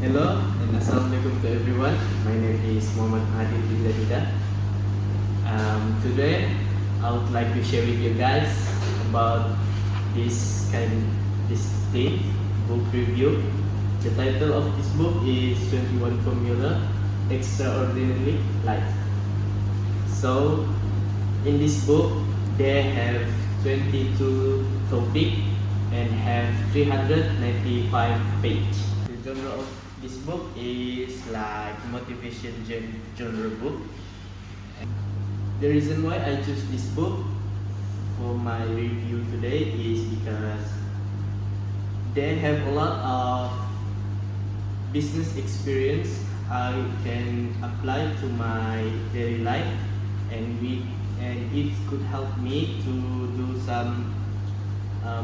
Hello and Assalamualaikum to everyone. My name is Muhammad Adil bin Dalida. Today I would like to share with you guys about this thing, book review. The title of this book is 21 Formula Extraordinary Life. So in this book they have 22 topic and have 395 page. The genre of this book is like motivation genre book. The reason why I choose this book for my review today is because they have a lot of business experience I can apply to my daily life, and it could help me to do some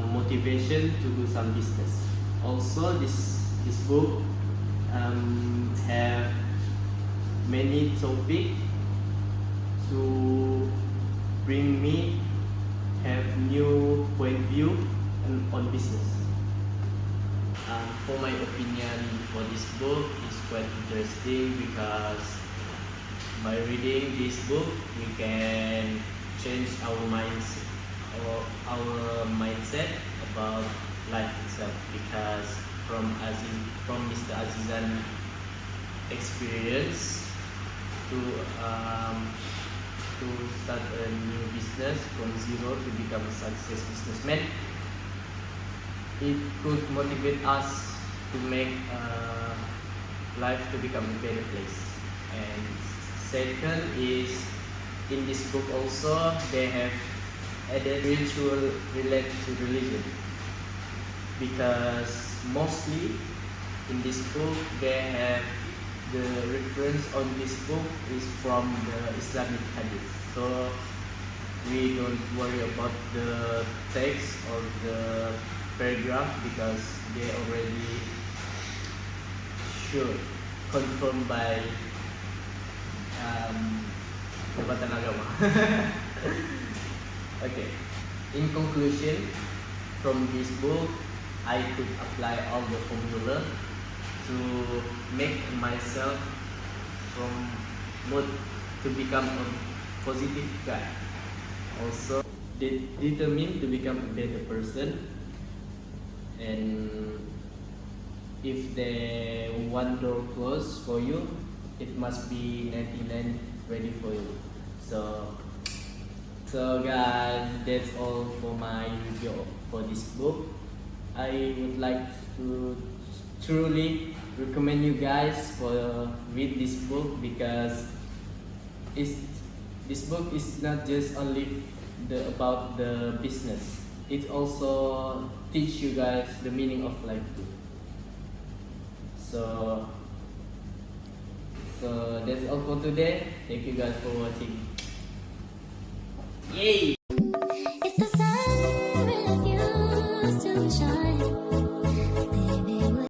motivation to do some business. Also, this book have many topic to bring me have new point view on business. For my opinion for this book is quite interesting because by reading this book we can change our mindset about life itself, because from Mr. Azizan experience to start a new business from zero to become a success businessman, it could motivate us to make life to become a better place. And second is, in this book also they have added ritual related to religion, because mostly in this book they have the reference on this book is from the Islamic hadith, so we don't worry about the text or the paragraph because they already sure confirmed by Jabatan Agama. Okay, in conclusion, from this book I could apply all the formula to make myself from mood to become a positive guy. Also, determined to become a better person. And if the one door closed for you, it must be 99 ready for you. So guys, that's all for my review for this book. I would like to truly recommend you guys for read this book, because this book is not just only about the business. It also teach you guys the meaning of life too. So that's all for today. Thank you guys for watching. Yay!